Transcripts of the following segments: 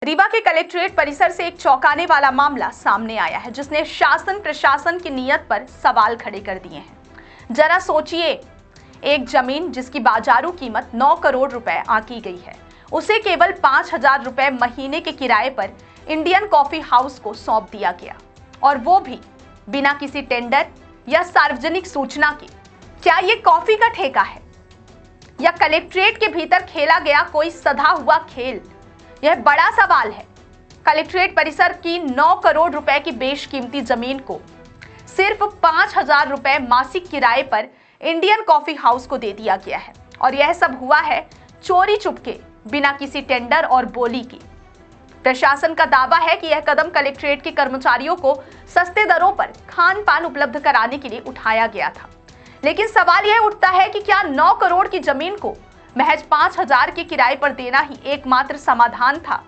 रीवा के कलेक्ट्रेट परिसर से एक चौंकाने वाला मामला सामने आया है, जिसने शासन प्रशासन की नीयत पर सवाल खड़े कर दिए हैं। जरा सोचिए, एक जमीन जिसकी बाजारू कीमत 9 करोड़ रुपए आंकी गई है, उसे केवल 5,000 रुपए महीने के किराए पर इंडियन कॉफी हाउस को सौंप दिया गया, और वो भी बिना किसी टेंडर या सार्वजनिक सूचना के। क्या ये कॉफी का ठेका है या कलेक्ट्रेट के भीतर खेला गया कोई सधा हुआ खेल? यह बड़ा सवाल है। कलेक्ट्रेट परिसर की 9 करोड़ रुपए की बेशकीमती जमीन को सिर्फ 5,000 रुपए मासिक किराए पर इंडियन कॉफी हाउस को दे दिया गया है, और यह सब हुआ है चोरी चुपके, बिना किसी टेंडर और बोली के। प्रशासन का दावा है कि यह कदम कलेक्ट्रेट के कर्मचारियों को सस्ते दरों पर खान पान उपलब्ध कराने के लिए उठाया गया था। लेकिन सवाल यह उठता है कि क्या 9 करोड़ की जमीन को महज 5,000 के किराए पर देना ही एकमात्र समाधान था?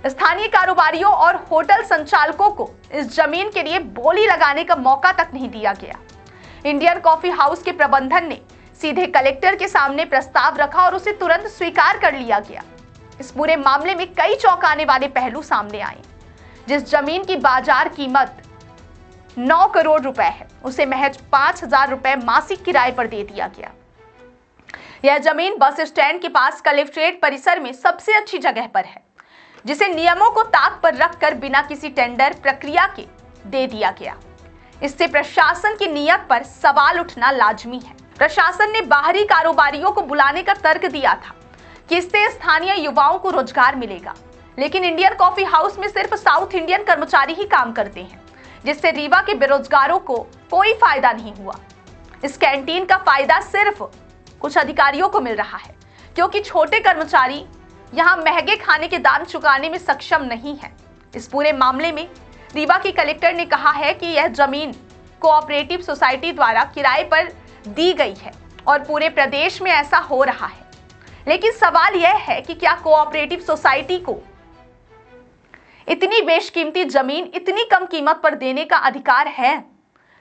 स्थानीय कारोबारियों और होटल संचालकों को इस जमीन के लिए बोली लगाने का मौका तक नहीं दिया गया। इंडियन कॉफी हाउस के प्रबंधन ने सीधे कलेक्टर के सामने प्रस्ताव रखा और उसे तुरंत स्वीकार कर लिया गया। इस पूरे मामले में कई चौंकाने वाले पहलू सामने आए। जिस जमीन की बाजार कीमत 9 करोड़ रुपए है, उसे महज 5,000 रुपए मासिक किराए पर दे दिया गया। यह जमीन बस स्टैंड के पास कलेक्ट्रेट परिसर में सबसे अच्छी जगह पर है, जिसे नियमों को ताक पर रखकर बिना किसी टेंडर प्रक्रिया के दे दिया गया। इससे प्रशासन की नीयत पर सवाल उठना लाजमी है। प्रशासन ने बाहरी कारोबारियों को बुलाने का तर्क दिया था कि इससे स्थानीय युवाओं को रोजगार मिलेगा, लेकिन इंडियन कॉफी हाउस में सिर्फ साउथ इंडियन कर्मचारी ही काम करते हैं, जिससे रीवा के बेरोजगारों को कोई फायदा नहीं हुआ। इस कैंटीन का फायदा सिर्फ कुछ अधिकारियों को मिल रहा है, क्योंकि छोटे कर्मचारी यहां महंगे खाने के दाम चुकाने में सक्षम नहीं है। इस पूरे मामले में रीवा की कलेक्टर ने कहा है कि यह जमीन कोऑपरेटिव सोसाइटी द्वारा किराए पर दी गई है और पूरे प्रदेश में ऐसा हो रहा है। लेकिन सवाल यह है कि क्या कोऑपरेटिव सोसाइटी को इतनी बेशकीमती जमीन इतनी कम कीमत पर देने का अधिकार है?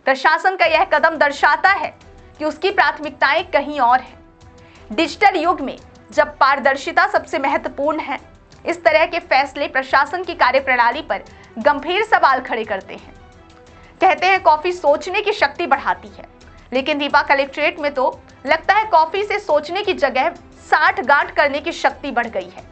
प्रशासन का यह कदम दर्शाता है कि उसकी प्राथमिकताएं कहीं और हैं। डिजिटल युग में जब पारदर्शिता सबसे महत्वपूर्ण है, इस तरह के फैसले प्रशासन की कार्यप्रणाली पर गंभीर सवाल खड़े करते हैं। कहते हैं कॉफी सोचने की शक्ति बढ़ाती है, लेकिन रीवा कलेक्ट्रेट में तो लगता है कॉफी से सोचने की जगह साठ-गांठ करने की शक्ति बढ़ गई है।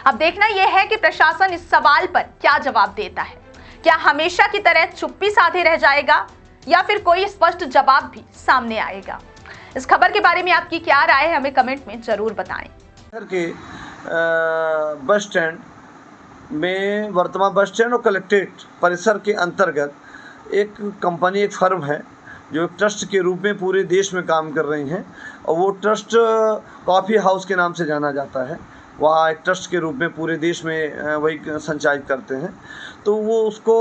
अब देखना यह है कि प्रशासन इस सवाल पर क्या जवाब देता है। क्या हमेशा की तरह चुप्पी साधे रह जाएगा या फिर कोई स्पष्ट जवाब भी सामने आएगा? इस खबर के बारे में आपकी क्या राय है, हमें कमेंट में जरूर बताएं। के बस स्टैंड में वर्तमान बस स्टैंड और कलेक्ट्रेट परिसर के अंतर्गत एक कंपनी, एक फर्म है जो एक ट्रस्ट के रूप में पूरे देश में काम कर रही हैं, और वो ट्रस्ट कॉफ़ी हाउस के नाम से जाना जाता है। वहाँ एक ट्रस्ट के रूप में पूरे देश में वही संचालित करते हैं। तो वो उसको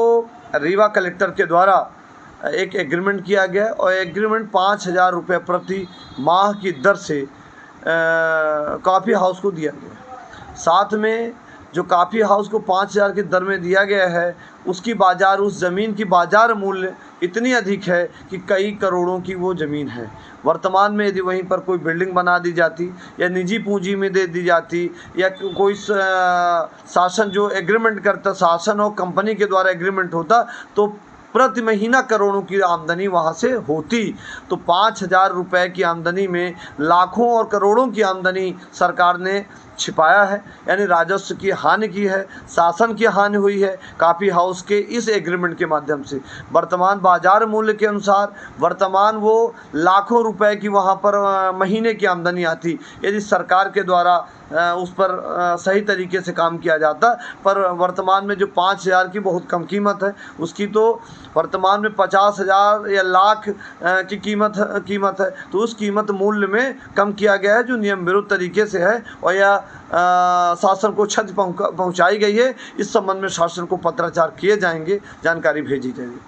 रीवा कलेक्टर के द्वारा एक एग्रीमेंट किया गया, और एग्रीमेंट 5,000 रुपये प्रति माह की दर से कॉफ़ी हाउस को दिया गया। साथ में जो कॉफ़ी हाउस को 5,000 की दर में दिया गया है, उसकी उस ज़मीन की बाज़ार मूल्य इतनी अधिक है कि कई करोड़ों की वो ज़मीन है। वर्तमान में यदि वहीं पर कोई बिल्डिंग बना दी जाती या निजी पूंजी में दे दी जाती, या कोई शासन जो एग्रीमेंट करता, शासन और कंपनी के द्वारा एग्रीमेंट होता, तो प्रति महीना करोड़ों की आमदनी वहाँ से होती। तो 5,000 रुपये की आमदनी में लाखों और करोड़ों की आमदनी सरकार ने छिपाया है, यानी राजस्व की हानि की है, शासन की हानि हुई है कॉफ़ी हाउस के इस एग्रीमेंट के माध्यम से। वर्तमान बाजार मूल्य के अनुसार वर्तमान वो लाखों रुपए की वहाँ पर महीने की आमदनी आती, यदि सरकार के द्वारा उस पर सही तरीके से काम किया जाता। पर वर्तमान में जो 5,000 की बहुत कम कीमत है, उसकी तो वर्तमान में 50,000 या लाख की कीमत है। तो उस कीमत मूल्य में कम किया गया है, जो नियम विरुद्ध तरीके से है, और यह शासन को क्षति पहुंचाई गई है। इस संबंध में शासन को पत्राचार किए जाएंगे, जानकारी भेजी जाएगी।